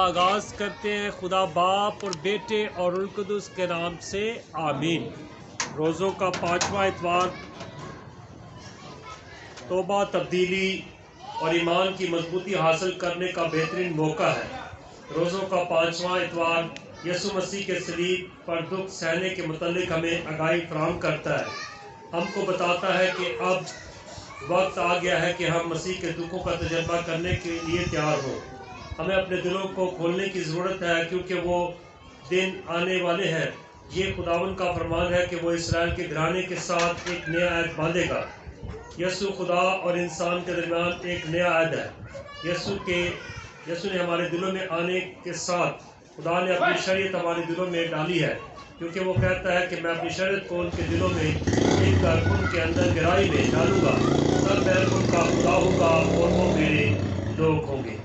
آغاز کرتے ہیں خدا باپ اور بیٹے اور روح القدس کے نام سے آمین۔ روزوں کا 5واں اتوار توبہ، تبدیلی اور ایمان کی مضبوطی حاصل کرنے کا بہترین موقع ہے۔ روزوں کا 5واں اتوار یسوع مسیح کے صلیب پر دکھ سہنے کے متعلق ہمیں آگاہی فراہم کرتا ہے، ہم کو بتاتا ہے کہ اب وقت آ گیا ہے کہ ہم مسیح کے دکھوں کا تجربہ کرنے کے لیے تیار ہوں۔ ہمیں اپنے دلوں کو کھولنے کی ضرورت ہے کیونکہ وہ دن آنے والے ہیں۔ یہ خداوند کا فرمان ہے کہ وہ اسرائیل کے گھرانے کے ساتھ ایک نیا عہد باندھے گا۔ یسوع خدا اور انسان کے درمیان ایک نیا عہد ہے۔ یسوع نے ہمارے دلوں میں آنے کے ساتھ خدا نے اپنی شریعت ہمارے دلوں میں ڈالی ہے، کیونکہ وہ کہتا ہے کہ میں اپنی شریعت کو ان کے دلوں میں ایک کر ان کے اندر گہرائی میں ڈالوں گا، تب میں ان کا خدا ہوں گا اور وہ میرے لوگ ہوں گے۔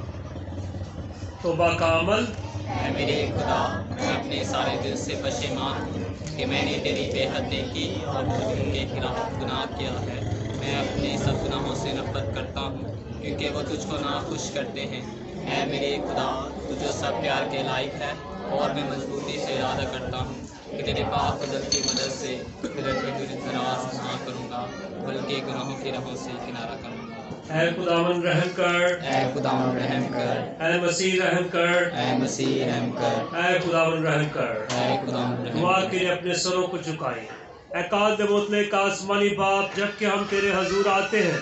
توبہ کا عمل۔ اے میرے خدا، میں اپنے سارے دل سے پشیمان ہوں کہ میں نے تیری بے حد نیکی اور حکم کے خلاف گناہ کیا ہے۔ میں اپنے سب گناہوں سے نفرت کرتا ہوں کیونکہ وہ تجھ کو ناخوش کرتے ہیں۔ اے میرے خدا، تو جو سب پیار کے لائق ہے، اور میں مضبوطی سے ارادہ کرتا ہوں کہ تیرے پاک فضل کی مدد سے دراز نہ کروں گا، بلکہ گناہوں کی راہوں سے کنارہ کروں گا۔ اے خداوند رحم کر، اے خداوند رحم کر، اے مسیح رحم کر، اے مسیح رحم کر، اے خداوند رحم کر۔ اے خداوند رحم دعا کر۔ کے لیے اپنے سروں کو جھکائیں۔ اے قادر مطلق آسمانی باپ، جب کہ ہم تیرے حضور آتے ہیں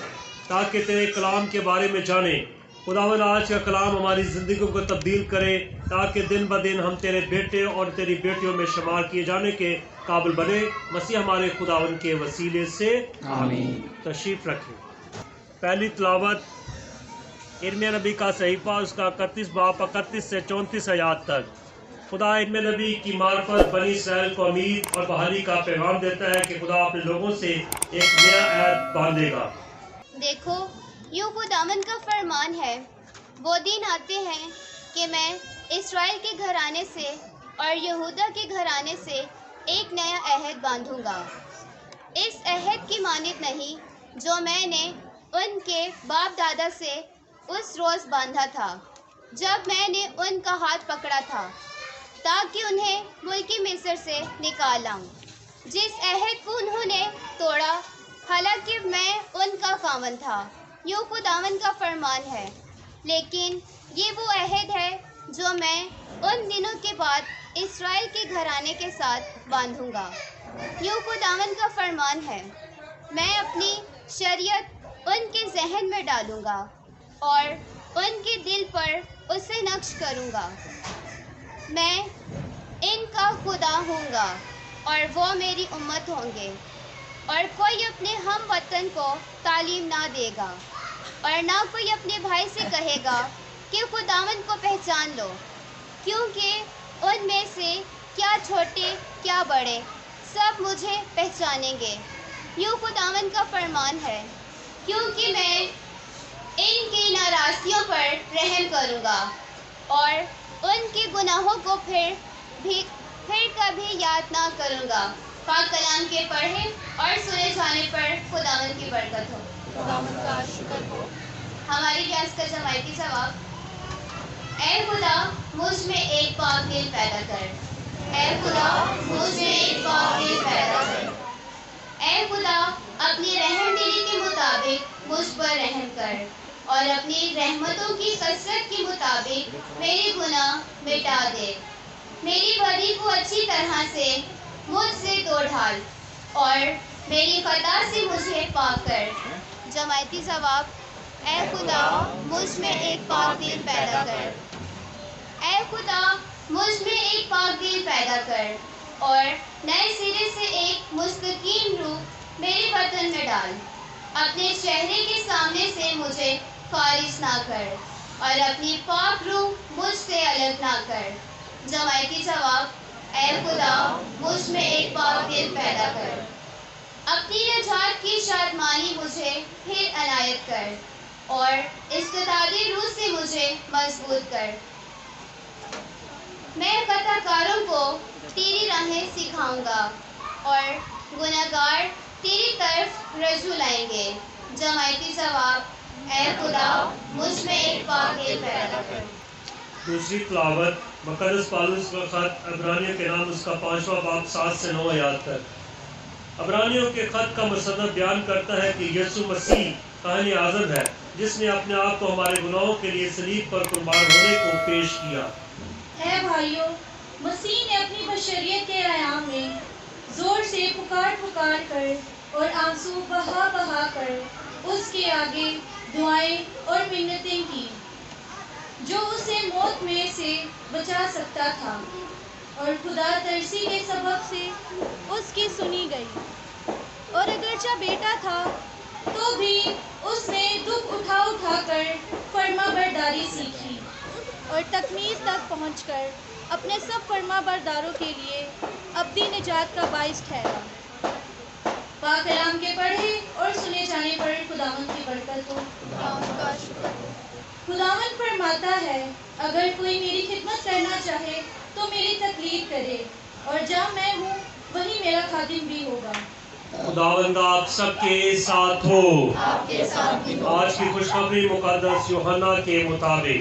تاکہ تیرے کلام کے بارے میں جانیں، خداوند آج کا کلام ہماری زندگیوں کو تبدیل کرے تاکہ دن بدن ہم تیرے بیٹے اور تیری بیٹیوں میں شمار کیے جانے کے قابل بنے۔ مسیح ہمارے خداوند کے وسیلے سے آمین۔ تشریف رکھیں۔ پہلی تلاوت ارمیہ نبی کا صحیفہ، اس کا 31 باب 31 سے 34 آیات تک۔ خدا ارمیہ نبی کی معرفت بنی اسرائیل کو امید اور بحالی کا پیغام دیتا ہے کہ خدا اپنے لوگوں سے ایک نیا عہد باندھے گا۔ دیکھو، یوں خداوند کا فرمان ہے، وہ دن آتے ہیں کہ میں اسرائیل کے گھرانے سے اور یہودا کے گھرانے سے ایک نیا عہد باندھوں گا، اس عہد کی مانند نہیں جو میں نے ان کے باپ دادا سے اس روز باندھا تھا جب میں نے ان کا ہاتھ پکڑا تھا تاکہ انہیں ملک مصر سے نکال لاؤں، جس عہد کو انہوں نے توڑا حالانکہ میں ان کا خاوند تھا، یوں خداوند کا فرمان ہے۔ لیکن یہ وہ عہد ہے جو میں ان دنوں کے بعد اسرائیل کے گھرانے کے ساتھ باندھوں گا، یوں خداوند کا فرمان ہے، میں اپنی شریعت ان کے ذہن میں ڈالوں گا اور ان کے دل پر اسے نقش کروں گا۔ میں ان کا خدا ہوں گا اور وہ میری امت ہوں گے، اور کوئی اپنے ہم وطن کو تعلیم نہ دے گا اور نہ کوئی اپنے بھائی سے کہے گا کہ خداوند کو پہچان لو، کیونکہ ان میں سے کیا چھوٹے کیا بڑے سب مجھے پہچانیں گے، یوں خداوند کا فرمان ہے، کیونکہ میں ان کی ناراضیوں پر رحم کروں گا اور ان کے گناہوں کو پھر کبھی یاد نہ کروں گا۔ پاک کلام کے پڑھے اور سنے جانے پر خداوند کی برکت ہو۔ خداوند کا شکر ہو۔ ہماری ریاض کا جماعتی جواب۔ اے خدا، مجھ میں ایک پاک دل پیدا کر۔ اے خدا، مجھ میں ایک پاک دل پیدا کر۔ اے خدا، اپنی رحم دلی کے مطابق مجھ پر رحم کر اور اپنی رحمتوں کی کثرت کے مطابق میرے گناہ مٹا دے۔ میری بدی کو اچھی طرح سے مجھ سے دھو ڈال اور میری خطا سے مجھے پاک کر۔ جماعتی جواب۔ اے خدا، مجھ میں ایک پاک دل پیدا کر۔ اے خدا، مجھ میں ایک پاک دل پیدا کر اور نئے سرے سے ایک مستقیم روح میرے وطن میں ڈال۔ اپنے چہرے کے سامنے سے مجھے خارج نہ کر اور اپنی پاک روح مجھ سے الگ نہ کر۔ جماعتی جواب۔ اے خدا، مجھ میں ایک پاک دل پیدا کر۔ اپنی نجات کی شادمانی مجھے پھر عنایت کر اور استعدادِ روح سے مجھے مضبوط کر۔ میں خطا کاروں کو تیری راہیں سکھاؤں گا اور گنہگار تیری طرف رجوع لائیں گے۔ جماعتی جواب۔ اے خدا، مجھ میں ایک پاک دل پیدا کر۔ دوسری تلاوت مقدس پالوس کا خط عبرانیوں کے نام اس کا 5واں باب 7 سے 9 آیات تک۔ عبرانیوں کے خط کا مصنف بیان کرتا ہے کہ یسوع مسیح کاہن اعظم ہے جس نے اپنے آپ کو ہمارے گناہوں کے لیے صلیب پر قربان ہونے کو پیش کیا۔ اے بھائیو، مسیح نے اپنی بشریت کے ایام میں زور سے پکار کر اور آنسو بہا کر اس کے آگے دعائیں اور منتیں کی جو اسے موت میں سے بچا سکتا تھا، اور خدا ترسی کے سبب سے اس کی سنی گئی، اور اگرچہ بیٹا تھا تو بھی اس نے دکھ اٹھا کر فرما برداری سیکھی اور تکمیل تک پہنچ کر اپنے سب فرما برداروں کے لیے ابدی نجات کا باعث ٹھہرا۔ پاک کلام کے پڑھے اور سنے جانے پر خداوند کی برکت ہو۔ خداوند فرماتا ہے، اگر کوئی میری خدمت کرنا چاہے تو میری تقلید کرے، اور جہاں میں ہوں وہیں میرا خادم بھی ہوگا۔ خداوند آپ سب کے ساتھ ہو۔ آج کی خوشخبری مقدس یوحنا کے مطابق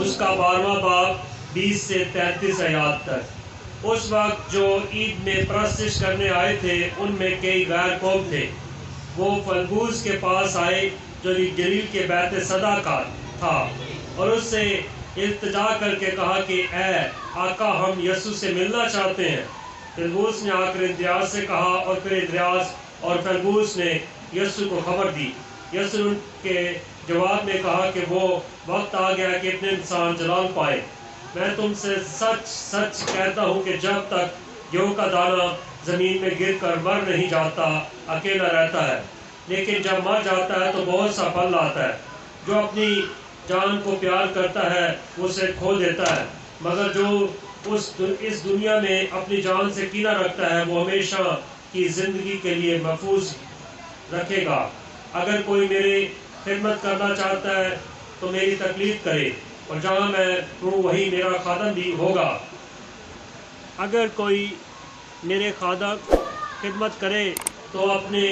اس کا 12واں باب 20 سے 33 آیات تک۔ اس وقت جو عید میں پرستش کرنے آئے تھے ان میں کئی غیر قوم تھے۔ وہ فلگوس کے پاس آئے جو گلیل کے بیت صدا کا تھا، اور اس سے التجا کر کے کہا کہ اے آقا، ہم یسوع سے ملنا چاہتے ہیں۔ فلگوس نے آ کر اندریاس سے کہا، اور پھر اندریاس اور فلگوس نے یسوع کو خبر دی۔ یسوع نے ان کے جواب میں کہا کہ وہ وقت آ گیا کہ اتنے انسان جلال پائے۔ میں تم سے سچ سچ کہتا ہوں کہ جب تک گیہوں کا دانہ زمین میں گر کر مر نہیں جاتا اکیلا رہتا ہے، لیکن جب مر جاتا ہے تو بہت سا پھل لاتا ہے۔ جو اپنی جان کو پیار کرتا ہے وہ اسے کھو دیتا ہے، مگر جو اس دنیا میں اپنی جان سے کینہ رکھتا ہے وہ ہمیشہ کی زندگی کے لیے محفوظ رکھے گا۔ اگر کوئی میری خدمت کرنا چاہتا ہے تو میری تقلید کرے، اور جہاں میں ہوں وہی میرا خادم بھی ہوگا۔ اگر کوئی میرے خادم خدمت کرے تو اپنے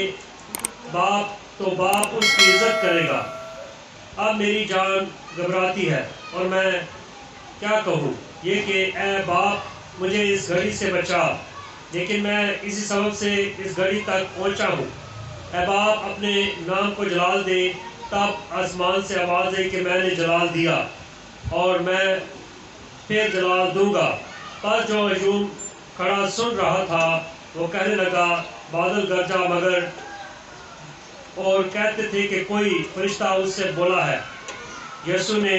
باپ اس کی عزت کرے گا۔ اب میری جان گھبراتی ہے، اور میں کیا کہوں یہ کہ اے باپ مجھے اس گھڑی سے بچا، لیکن میں اسی سبب سے اس گھڑی تک پہنچا ہوں۔ اے باپ اپنے نام کو جلال دے۔ تب آسمان سے آواز ہے کہ میں نے جلال دیا اور میں پھر جلال دوں گا۔ پر جو ہجوم کھڑا سن رہا تھا وہ کہنے لگا، بادل گرجا مگر، اور کہتے تھے کہ کوئی فرشتہ اس سے بولا ہے۔ یسوع نے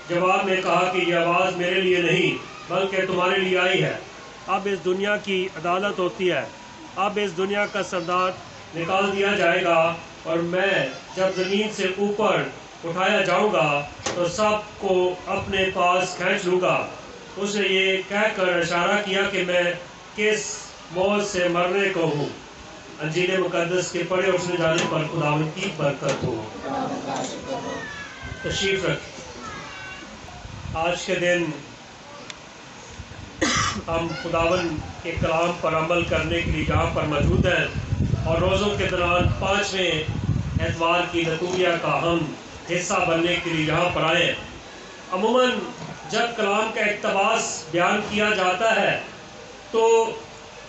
جواب میں کہا کہ یہ آواز میرے لیے نہیں بلکہ تمہارے لیے آئی ہے۔ اب اس دنیا کی عدالت ہوتی ہے۔ اب اس دنیا کا سردار نکال دیا جائے گا، اور میں جب زمین سے اوپر اٹھایا جاؤں گا تو سب کو اپنے پاس کھینچ لوں گا۔ اس نے یہ کہہ کر اشارہ کیا کہ میں کس موت سے مرنے کو ہوں۔ انجیل مقدس کے پڑھے اور سنے جانے پر خداوند کی برکت ہو۔ تشریف رکھیں۔ آج کے دن ہم خداوند کے کلام پر عمل کرنے کے لیے یہاں پر موجود ہیں، اور روزوں کے دوران 5ویں اتوار کی لتوریہ کا ہم حصہ بننے کے لیے یہاں پر آئے ہیں۔ عموماً جب کلام کا اقتباس بیان کیا جاتا ہے تو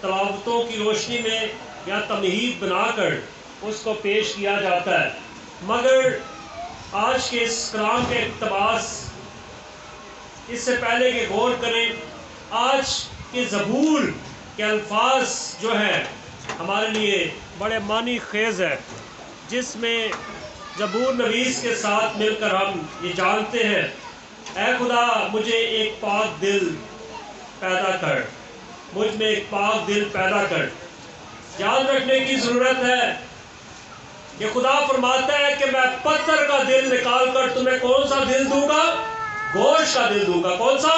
تلاوتوں کی روشنی میں یا تمہید بنا کر اس کو پیش کیا جاتا ہے، مگر آج کے اس کلام کے اقتباس اس سے پہلے کہ غور کریں، آج کے زبور کے الفاظ جو ہیں ہمارے لیے بڑے معنی خیز ہے، جس میں زبور نویس کے ساتھ مل کر ہم یہ جانتے ہیں، اے خدا مجھے ایک پاک دل پیدا کر، مجھ میں ایک پاک دل پیدا کر۔ یاد رکھنے کی ضرورت ہے کہ خدا فرماتا ہے کہ میں پتھر کا دل نکال کر تمہیں کون سا دل دوں گا؟ گوشت کا دل دوں گا۔ کون سا؟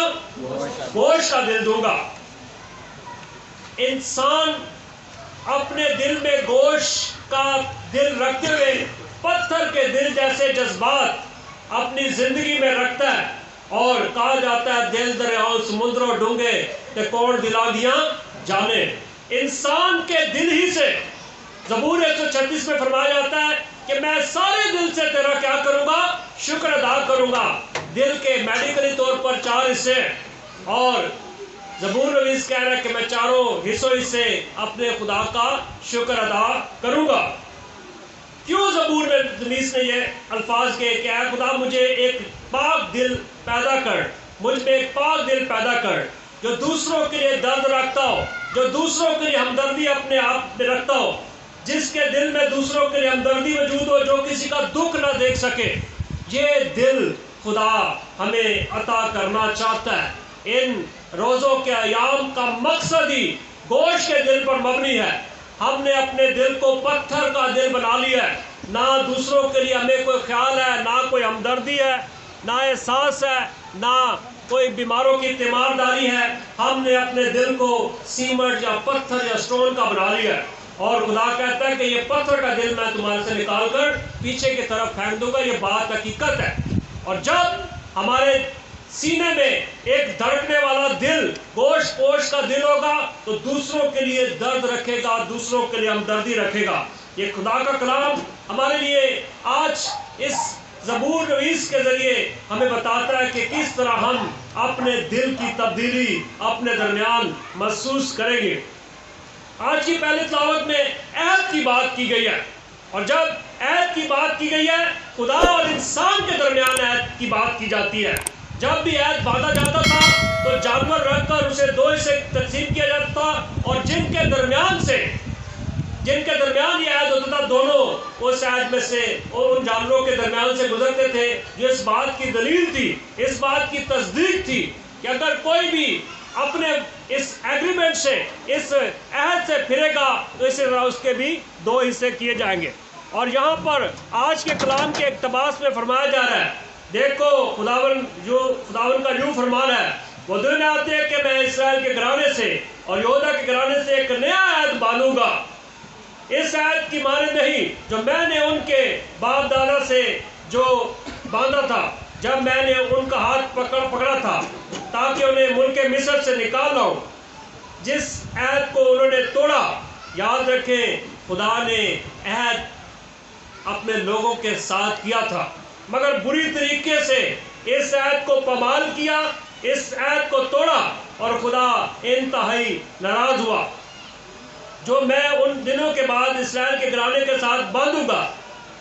گوشت کا دل دوں گا۔ انسان اپنے دل میں گوشت کا دل رکھتے ہوئے پتھر کے دل جیسے جذبات اپنی زندگی میں رکھتا ہے، اور کہا جاتا ہے دل دریاؤں سمندروں ڈونگے کہ کون دلا دیا جانے۔ انسان کے دل ہی سے زبور 136 میں فرمایا جاتا ہے کہ میں سارے دل سے تیرا کیا کروں گا؟ شکر ادا کروں گا۔ दिल के मेडिकली तौर पर 4 हिस्से हैं और ज़बूर नवीस कह रहा है कि मैं चारों हिस्सों से अपने खुदा का शुक्र अदा करूँगा। क्यों ज़बूर नवीस ने ये अल्फाज कहे कि ऐ खुदा मुझे एक पाक दिल पैदा कर, मुझ में एक पाक दिल पैदा कर जो दूसरों के लिए दर्द रखता हो, जो दूसरों के लिए हमदर्दी अपने आप में रखता हो, जिसके दिल में दूसरों के लिए हमदर्दी मौजूद हो, जो किसी का दुख ना देख सके। ये दिल खुदा हमें अता करना चाहता है। इन रोज़ों के अयाम का मकसद ही गोश्त के दिल पर मबनी है। हमने अपने दिल को पत्थर का दिल बना लिया है। ना दूसरों के लिए हमें कोई ख्याल है, ना कोई हमदर्दी है, ना एहसास है, ना कोई बीमारों की तीमारदारी है। हमने अपने दिल को सीमेंट या पत्थर या स्टोन का बना लिया है और खुदा कहता है कि ये पत्थर का दिल मैं तुम्हारे से निकाल कर पीछे की तरफ फेंक दूंगा। ये बात हकीकत है। और जब हमारे सीने में एक धड़कने वाला दिल, गोश्त पोश का दिल होगा, तो दूसरों के लिए दर्द रखेगा, दूसरों के लिए हमदर्दी रखेगा। ये खुदा का कलाम हमारे लिए आज इस ज़बूर नवीस के ज़रिए हमें बताता है कि किस तरह हम अपने दिल की तब्दीली अपने दरमियान महसूस करेंगे। आज की पहली तिलावत में अहद की बात की गई है और जब अहद की बात की गई है, खुदा और इंसान के दरमियान अहद की बात की जाती है। जब भी अहद बांधा जाता था तो जानवर रखकर उसे 2 हिस्से तकसीम किया जाता था और जिनके दरमियान ये अहद होता था, दोनों उस अहद में से और उन जानवरों के दरमियान से गुजरते थे। जो इस बात की दलील थी, इस बात की तस्दीक थी कि अगर कोई भी अपने इस एग्रीमेंट से, इस अहद से फिरेगा तो इसी तरह उसके भी 2 हिस्से किए जाएंगे। और यहाँ पर आज के कलाम के इक़्तिबास में फरमाया जा रहा है, देखो खुदावन का यूँ फरमान है, वो दिन आते हैं कि मैं इस्राएल के घराने से और यहूदा के घराने से एक नया अहद बांधूंगा। इस अहद की माने नहीं जो मैंने उनके बाप दादा से जो बांधा था, जब मैंने उनका हाथ पकड़ा था ताकि उन्हें मुल्क मिस्र से निकाल लाऊं। जिस अहद को उन्होंने तोड़ा, याद रखें खुदा ने अहद अपने लोगों के साथ किया था, मगर बुरी तरीके से इस अहद को पामाल किया, इस अहद को तोड़ा और खुदा इंतहाई नाराज हुआ। जो मैं उन दिनों के बाद इस्राएल के घराने के साथ बांधूंगा,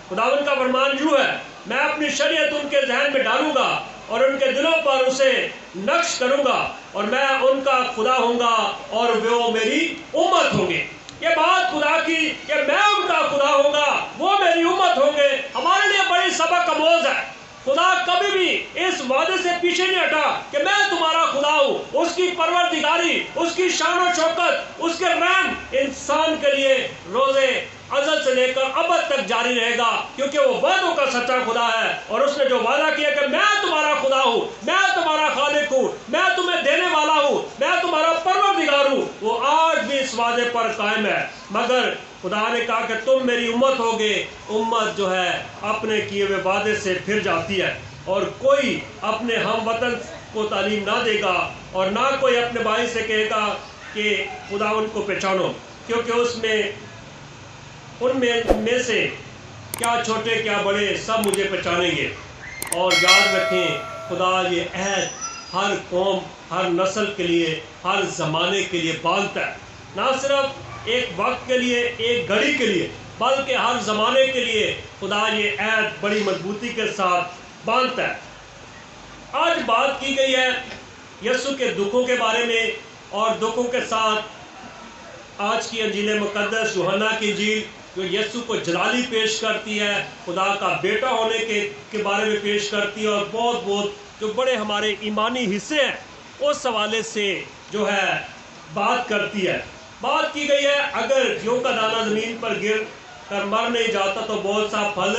खुदावन का फरमान यूँ है, मैं अपनी शरीयत उनके जहन में डालूंगा और उनके दिलों पर उसे नक्श करूंगा और मैं उनका खुदा होऊंगा और वो मेरी उम्मत होंगे। ये बात खुदा की कि मैं उनका खुदा होऊंगा, वो मेरी उम्मत होंगे, हमारे लिए बड़ी सबक आमोज है। खुदा कभी भी इस वादे से पीछे नहीं हटा कि मैं तुम्हारा खुदा हूँ। उसकी परवरदिगारी, उसकी शान और शौकत, उसके रहम इंसान के लिए रोज़े अज़ल से लेकर अबद तक जारी रहेगा, क्योंकि वो वादों का सच्चा खुदा है। और उसने जो वादा किया कि मैं तुम्हारा खुदा हूँ, मैं तुम्हारा खालिक हूँ, मैं तुम्हें देने वाला हूँ, मैं तुम्हारा परवरदिगार हूँ, वो आज भी इस वादे पर कायम है। मगर खुदा ने कहा कि तुम मेरी उम्मत होगे। उम्मत जो है अपने किए हुए वादे से फिर जाती है और कोई अपने हम वतन को तालीम ना देगा और ना कोई अपने भाई से कहेगा कि खुदा उनको पहचानो, क्योंकि उनमें से क्या छोटे क्या बड़े सब मुझे पहचानेंगे। और याद रखें खुदा ये अहद हर कौम, हर नस्ल के लिए, हर ज़माने के लिए बांधता है, ना सिर्फ एक वक्त के लिए, एक घड़ी के लिए, बल्कि हर ज़माने के लिए खुदा ये अहद बड़ी मजबूती के साथ बांधता है। आज बात की गई है यीशु के दुखों के बारे में और दुखों के साथ आज की अंजील मुक़द्दस यूहन्ना की इंजील जो यीशु को जलाली पेश करती है, खुदा का बेटा होने के बारे में पेश करती है और बहुत जो बड़े हमारे ईमानी हिस्से हैं उस हवाले से जो है बात करती है। बात की गई है अगर जौ का दाना ज़मीन पर गिर कर मर नहीं जाता तो बहुत सा फल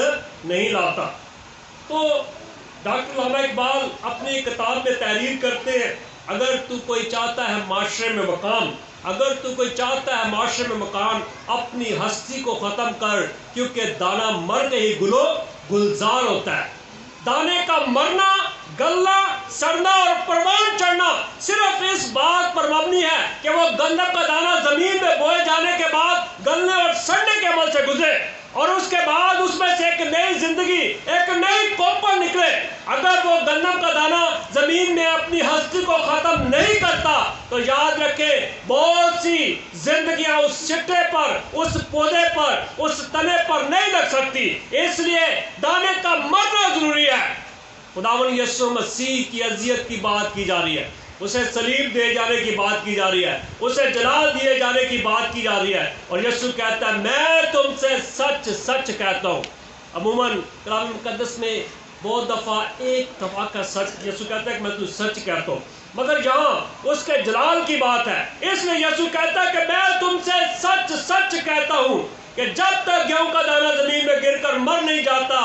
नहीं लाता। तो डॉक्टर अल्लामा इकबाल अपनी किताब में तहरीर करते हैं, अगर तू कोई चाहता है माशरे में मकाम, अगर तू कोई चाहता है माशरे में मकान, अपनी हस्ती को ख़त्म कर, क्योंकि दाना मर के ही गुलजार होता है। दाने का मरना, गलना, सड़ना और परवान चढ़ना सिर्फ इस बात पर मबनी है कि वो गंधक का दाना जमीन में बोए जाने के बाद गलने और सड़ने के अमल से गुजरे और उसके बाद उसमें से एक नई जिंदगी, एक नई कोपल निकले। अगर वो गंदम का दाना जमीन में अपनी हस्ती को खत्म नहीं करता तो याद रखें बहुत सी जिंदगियां उस सिट्टे पर, उस पौधे पर, उस तने पर नहीं लग सकती। इसलिए दाने का मरना जरूरी है। खुदावन यीशु मसीह की अजियत की बात की जा रही है, उसे सलीब दे जाने की बात की जा रही है, उसे जलाल दिए जाने की बात की जा रही है। और यीशु कहता है मैं तुमसे सच सच कहता हूँ। अमूमन कलाम मुकद्दस में बहुत दफ़ा एक दफ़ा का सच यीशु कहता है कि मैं तुझे सच कहता हूँ, मगर यहाँ उसके जलाल की बात है। इसलिए यीशु कहता है कि मैं तुमसे सच सच कहता हूँ कि जब तक गेहूं का दाना जमीन में गिरकर मर नहीं जाता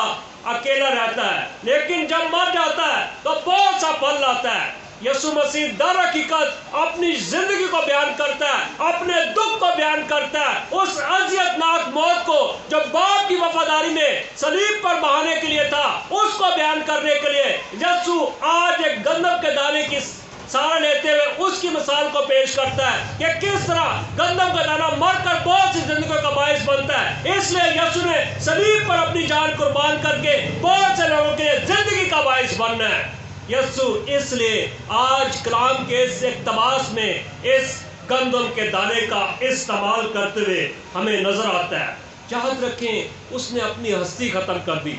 अकेला रहता है, लेकिन जब मर जाता है तो बहुत सा फल लाता है। यीशु मसीह दर हकीकत अपनी जिंदगी को बयान करता है, अपने दुख को बयान करता है, उस अजियतनाक मौत को जो बाप की वफादारी में सलीब पर बहाने के लिए था, उसको बयान करने के लिए यीशु आज एक गंदम के दाने की सहारा लेते हुए उसकी मिसाल को पेश करता है कि किस तरह गंदम का दाना मरकर बहुत सी जिंदगियों का बायस बनता है। इसलिए यीशु ने सलीब पर अपनी जान कुर्बान करके बहुत से लोगों के लिए जिंदगी का बायस बनना है। यीशु इसलिए आज कलाम के इस इक़्तिबास में इस गंदम के दाने का इस्तेमाल करते हुए हमें नजर आता है। याद रखें उसने अपनी हस्ती ख़त्म कर दी।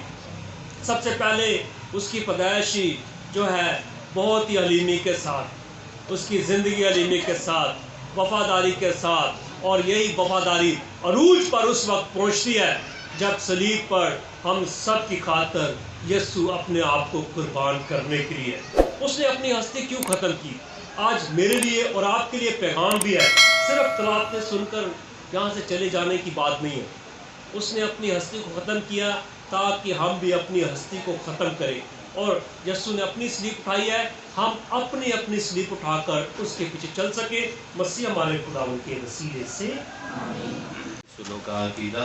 सबसे पहले उसकी पैदाइशी जो है बहुत ही हलीमी के साथ, उसकी ज़िंदगी हलीमी के साथ, वफादारी के साथ, और यही वफादारी अरूज पर उस वक्त पहुंचती है जब सलीब पर हम सब की खातर यीशु अपने आप को कुर्बान करने के लिए उसने अपनी हस्ती क्यों ख़त्म की। आज मेरे लिए और आपके लिए पैगाम भी है, सिर्फ तलावतें सुनकर यहाँ से चले जाने की बात नहीं है। उसने अपनी हस्ती को ख़त्म किया ताकि हम भी अपनी हस्ती को ख़त्म करें, और यीशु ने अपनी स्लीप उठाई है, हम अपनी अपनी स्लीप उठाकर उसके पीछे चल सके। मसीह हमारे खुदावंद के वसीले से सुलो का अकीदा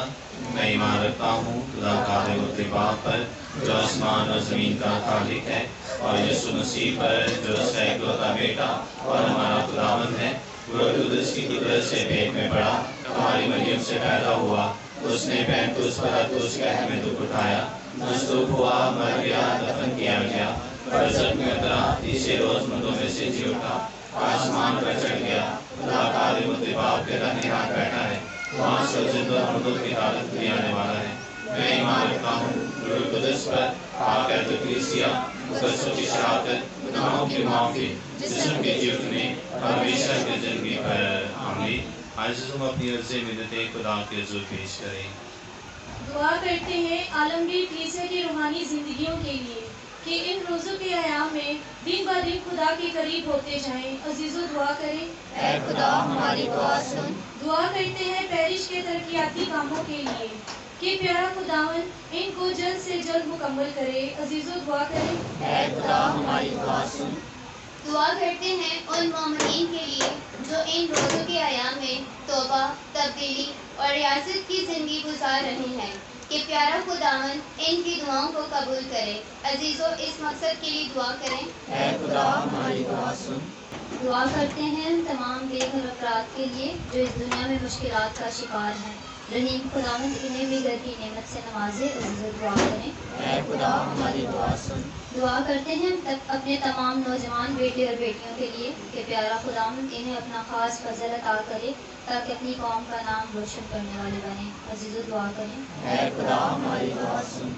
मैं ईमान रखता हूँ खुदा कादिर बाप पर जो आसमान और ज़मीन का खालिक है, और यीशु मसीह पर जो उसका इकलौता बेटा और हमारा खुदावंद है, वो कुदस की कुदरत से पेट में पड़ा, हमारी मरियम से पैदा हुआ, उसने पैंतुस परतुस कह में दुख उठाया, मस्तूब हुआ, मर गया, दफन किया गया, फरजत में उतरा, तीसरे रोज मुर्दों में से जी उठा, आसमान पर चढ़ गया, खुदा कादिर बाप के दाहिने हाथ बैठा है, वहाँ से जिंदा मुर्दों की हालत भी आने वाला है। मैं ईमान रखता हूँ रूह कुदस पर, पाक कलीसिया, मुकद्दसों की शराकत, गुनाहों की माफ़ी, जिस्म के जी उठने और हमेशा की ज़िंदगी पर। आमीन। आज हम अपनी अर्ज़ मिन्नतें खुदा के हुज़ूर पेश करें। दुआ करते हैं आलमगीर कलीसिया की रूहानी जिंदगियों के लिए कि इन रोज़ों के अयाम में दिन ब दिन खुदा के करीब होते जाएं। अजीज़ों दुआ करें, ऐ खुदा हमारी दुआ सुन। दुआ करते हैं पैरिश के तरक्याती कामों के लिए कि प्यारा खुदावन इनको जल्द से जल्द मुकम्मल करे। अजीज़ों दुआ करें, ऐ खुदा हमारी दुआ सुन। दुआ करते हैं उन मोमिनीन के लिए जो इन रोज़ों के अयाम में तौबा, तब्दीली और रियासत की ज़िंदगी गुजार रहे हैं कि प्यारा खुदावन इनकी दुआओं को कबूल करे। अजीज़ों इस मकसद के लिए दुआ करें, ऐ खुदा हमारी दुआ सुन। दुआ करते हैं तमाम बेघर अफराद के लिए जो इस दुनिया में मुश्किलात का शिकार हैं। रहीम खुदावंद इन्हें भी घर की नेमत से नवाजे। अज़ीज़ दुआ करें, ऐ खुदा हमारी दुआ सुन। दुआ करते हैं अपने तमाम नौजवान बेटे और बेटियों के लिए कि प्यारा खुदावंद इन्हें अपना ख़ास फजल अता करे ताकि अपनी कौम का नाम रोशन करने वाले बने। अज़ीज़ दुआ करें, ऐ खुदा हमारी दुआ सुन।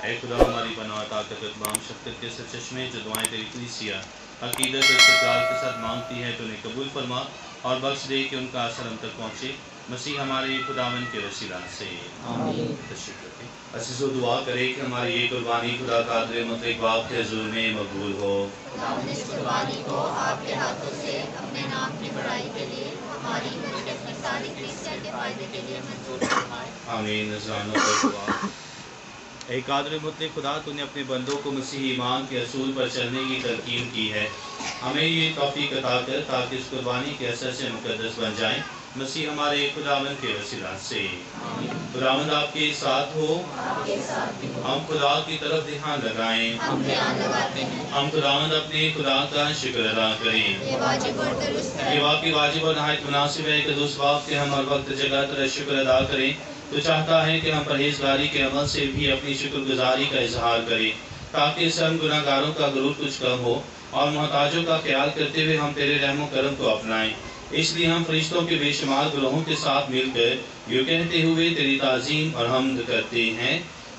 ऐ खुदा हमारी बना ताकत तमाम शफ़क़त के चश्मे जो दुआएं तेरी कलीसिया अक़ीदत और इक़रार के साथ मांगती है तो उन्हें कबूल फरमा और बख्श दे कि उनका असर हम तक पहुँचे। मसीह हमारे खुदावन के वसीला से आमीन। तशरीफ़ रखें। अज़ीज़ों दुआ करें कि हमारी ये कुर्बानी खुदा कादिर मुतलक बाप के हुज़ूर में मकबूल हो। खुदावंद इस कुर्बानी को आपके हाथों से अपने नाम की बड़ाई के लिए हमारी मदद की सारी कलीसिया के फ़ायदे के लिए मंजूर फरमाए। आमीन। नज़रानों पर दुआ। ऐ कादिर मुतलक खुदा तूने अपने बंदों को मसीह ईमान के असूल पर चलने की तलकीन की है, हमें ये तौफीक अता कर ताकि इस कुर्बानी के असर से मुकद्दस बन जाएं। मसीह हमारे खुदावंद के वसीला से। खुदावंद आपके साथ हो, हम खुदा की तरफ ध्यान लगाएं। हम खुदावंद अपने खुदा का शुक्र अदा करें। ये वाकई वाजिब और नहायत मुनासिब है कि उस बाप के हम हर वक्त जगह तरह शुक्र अदा करें तो चाहता है कि हम परहेजगारी के अमल से भी अपनी शुक्रगुजारी का इजहार करें। ताकि इससे हम गुनाहगारों का गुरूर कुछ कम हो और मोहताजों का ख्याल करते हुए हम तेरे रहम करम को अपनाएं। इसलिए हम फरिश्तों के बेशुमार ग्रोहों के साथ मिलकर यूँ कहते हुए तेरी ताज़ीम और हमद करते हैं,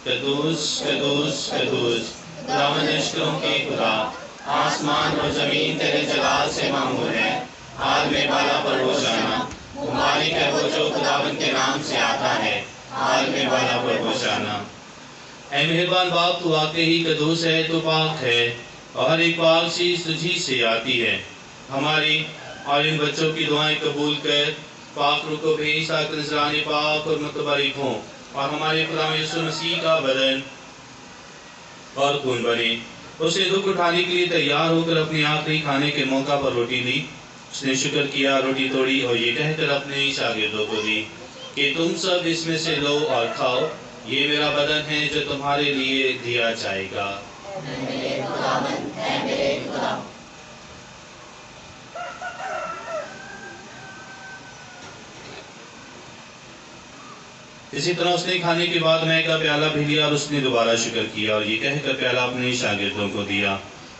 कदूस कदूस कदूस खुदावंद लश्करों के खुदा, आसमान और ज़मीन तेरे जलाल से मामूर है। हाल में बाला पर होशाना, मुबारक है वो जो खुदावंद के नाम से आता है। हाल में बाला पर होशाना। ऐ मेहरबान बाप, तू वाकई ही कदूस है, तू पाक है और हर एक पाक चीज़ तुझी से आती है। हमारी और इन बच्चों की दुआएं कबूल कर, पाक रूह को भेज ताकि नजराने पाक और मुतबरिक हों और हमारे खुदा यीशु मसीह का बदन और खून बने। उसने दुख उठाने के लिए तैयार होकर अपने आखिरी खाने के मौका पर रोटी ली। उसने शुक्र किया, रोटी तोड़ी और ये कहकर अपने शागिर्दों को दी कि तुम सब इसमें से लो और खाओ, ये मेरा बदन है जो तुम्हारे लिए दिया जाएगा। इसी तरह उसने खाने के बाद मैं का प्याला भी लिया और उसने दोबारा शुक्र किया और ये कहकर प्याला अपने शागिर्दों को दिया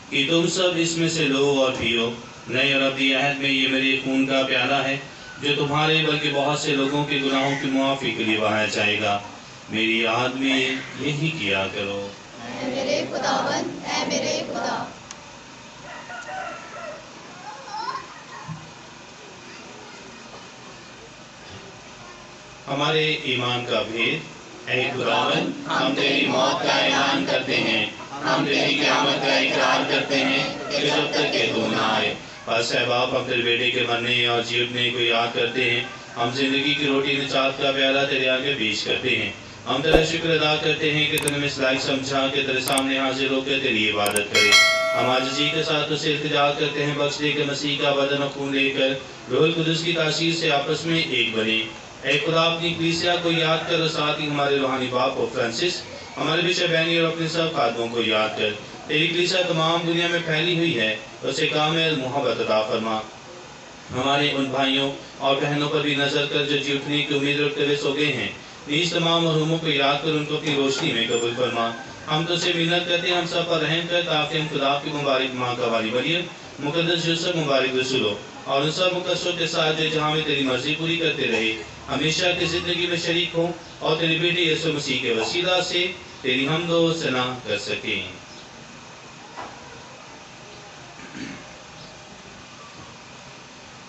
कि तुम सब इसमें से लो और पियो, नए और अब्दी अहद में ये मेरे खून का प्याला है जो तुम्हारे बल्कि बहुत से लोगों के गुनाहों की मुआफ़ी के लिए बहाया जाएगा। मेरी याद में यही किया करो। ऐ मेरे खुदावंद, ऐ मेरे खुदा। हमारे ईमान का भेद। ऐ खुदावंद, हम तेरी मौत का ऐलान करते हैं, हम तेरी क़यामत का इकरार करते हैं कि जब तक कि तू न आए। बस है बाप, हम तेरे बेटे के मरने और जी उठने को याद करते हैं। हम जिंदगी की रोटी निजात का प्याला तेरे आगे पेश करते हैं। हम तेरा शुक्र अदा करते हैं कि तूने हमें इस लायक समझा कि तेरे सामने हाजिर होकर तेरी इबादत करें। हम आजिज़ी के साथ तुझसे इल्तिजा करते हैं, बख्श दे के मसीह का बदन और खून लेकर रूहुल कुदस की तासीर से आपस में एक बने। ऐ खुदा, अपनी कलीसिया को याद कर और साथ ही हमारे रूहानी बाप और फ्रांसिस, हमारे बिशप बैनी और अपने सब खादमों को याद कर। तेरी कलीसिया तमाम दुनिया में फैली हुई है, उसे कामिल मोहब्बत अता फरमा। हमारे उन भाइयों और बहनों पर भी नजर कर जो जी उठने की उम्मीद रखते हुए सो गए हैं। नीज तमाम मरहूमों को याद कर उनको अपनी रोशनी में कबूल फरमा। हम तुझसे मिन्नत करते हैं, हम सब पर रहम कर ताकि हम खुदा की मुबारक माँ का वाली मरियम, मुकद्दस यूसुफ, मुबारक रसूलों और उन सब मुकद्दसों के साथ जो जहाँ में तेरी मर्जी पूरी करते रहे, हमेशा की जिंदगी में शरीक हों और तेरे बेटे यीशु मसीह के वसीला से तेरी हमदो सना कर सकें।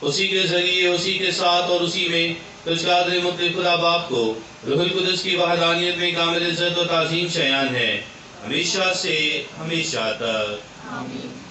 उसी के जरिए, उसी के साथ और उसी में तुझ कादिर मुतलक खुदा बाप को रूहुल कुदस की वहदानियत में कामिल इज्जत और ताज़ीम शयान है, हमेशा से हमेशा तक।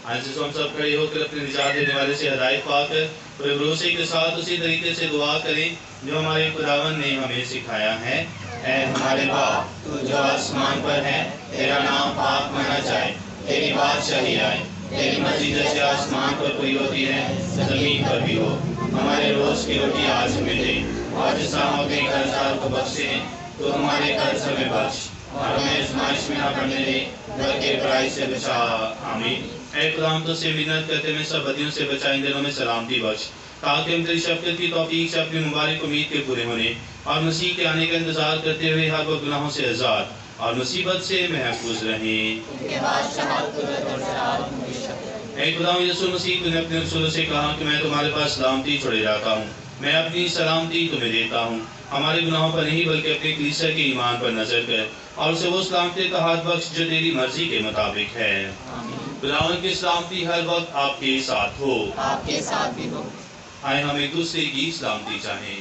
आज से हम सब खड़े होकर अपने निजात देने वाले से हिदायत पाकर पूरे भरोसे के साथ उसी तरीके से दुआ करें जो हमारे खुदावन ने हमें सिखाया है। ऐ हमारे बाप, तू जो आसमान पर है, तेरा नाम पाक माना जाए, तेरी बादशाही आए, तेरी मर्जी जैसे आसमान पर पूरी होती है जमीन पर भी हो। हमारे रोज की रोटी आज हमें दे और जिस हम अपने कर्जदार को बख्शे हैं तो हमारे कर्ज हमें बख्श और हमें आज़माइश में न पड़ने दे बल्कि बुराई से बचा। आमीन। ऐ खुदा, हम तुझसे मिन्नत करते हैं सब बदियों से बचा, इन दिनों में सलामती बख्श ताकि हम तेरी शफ़क़त की तौफीक से अपनी मुबारक उम्मीद के पूरे होने और मसीह के आने का इंतजार करते हुए हर वक्त गुनाहों से आज़ाद और मुसीबत से महफूज रहें। ऐ खुदा यीशु मसीह, तूने अपने रसूलों से कहा कि मैं तुम्हारे पास सलामती छोड़े जाता हूँ, मैं अपनी सलामती तुम्हें देता हूँ। हमारे गुनाहों पर नहीं बल्कि अपने कलीसिया के ईमान पर नजर कर और उसे वो सलामती का हाथ बख्श जो तेरी मर्जी के मुताबिक है। खुदावंद की सलामती हर वक्त आपके साथ हो, आपके साथ भी हो। आए हम एक दूसरे की सलामती चाहें।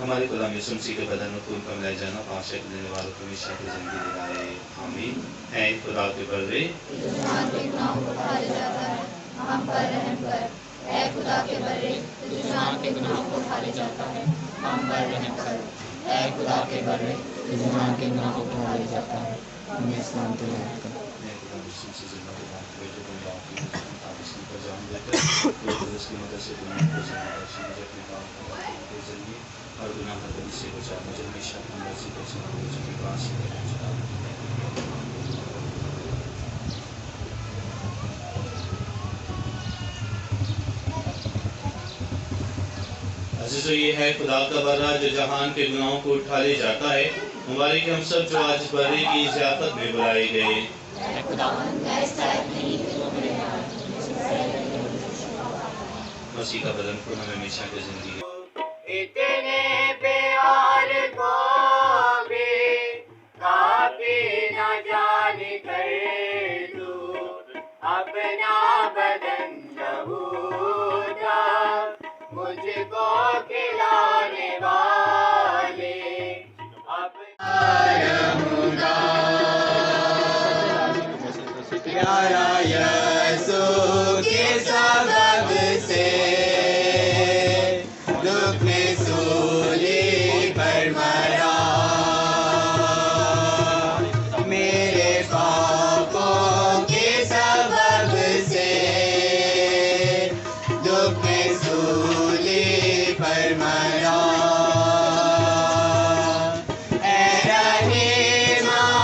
हमारे खुदा यीशु मसीह के बदन और खून का मिलाया जाना पाशा देने वालों को हमेशा की जिंदगी दिलाए। आमीन। ऐ खुदा के बर्रे, हम पर रहम कर। ऐ खुदा के बर्रे, इंसान के गुनाहों को खा ले जाता है, हम पर रहम कर। ऐ खुदा के बर्रे, इंसान के गुनाहों को खा ले जाता है, हमें सलामती याद कर। मैं खुदा यीशु मसीह जिंदा के बाद बेटे को बाप की ताबीज़ पर जान देकर उसकी मदद से दुनिया को ज़िंदा बख्शी, मुझे अपने काम के जरिए और गुनाह करने से बचा, मुझे हमेशा अपनी मर्जी पर चला, मुझे अपने पास से चला। عزیزو یہ ہے خدا کا برہ جو جہان کے گناہوں کو اٹھا لے جاتا ہے. مبارک ہم سب جو آج اس برے کی ضیافت میں بلائے گئے. اے خداوند میں اس لائق نہیں کہ تو میرے مسیح کا بدن خون ہمیں ہمیشہ کی زندگی. اتنے پیار کو بھی کافی نہ جان کر دوں اپنا بدن یہودا مجھ کو کھلانے والے پیارا یسوع کے سبب سے دکھ سولی پر مرا میرے پاپوں کے سبب سے دکھ سولی پر مرا اے رحیماں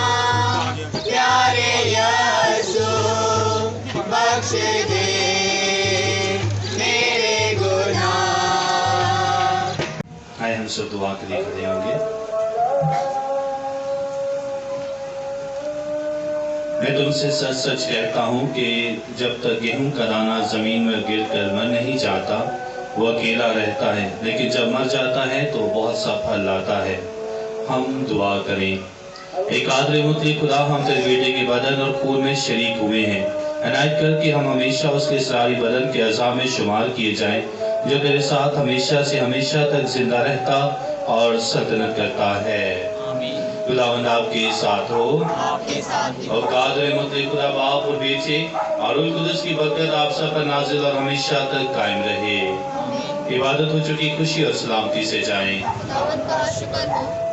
پیارے یسوع بخش دے میرے گناہ. آئے ہم سب دعا کے لیے کھڑے ہوں گے. میں تم سے سچ سچ کہتا ہوں کہ جب تک گیہوں کا دانہ زمین میں گر کر مر نہیں جاتا وہ اکیلا رہتا ہے، لیکن جب مر جاتا ہے تو بہت سا پھل لاتا ہے. ہم دعا کریں. ایک قادر مطلق خدا، ہم تیرے بیٹے کے بدن اور خون میں شریک ہوئے ہیں. عنایت کر کہ ہم ہمیشہ اس کے اسراری بدن کے اعضاء میں شمار کیے جائیں جو تیرے ساتھ ہمیشہ سے ہمیشہ تک زندہ رہتا اور سلطنت کرتا ہے. آمین. خداوند آپ کے ساتھ ہو. آپ کے ساتھ بھی. اور قادر مطلق خدا باپ اور بیٹے اور روح القدس کی برکت آپ سب پر نازل اور ہمیشہ تک قائم رہے. آمین. عبادت ہو چکی خوشی اور سلامتی سے جائیں. خداوند کا شکر ہو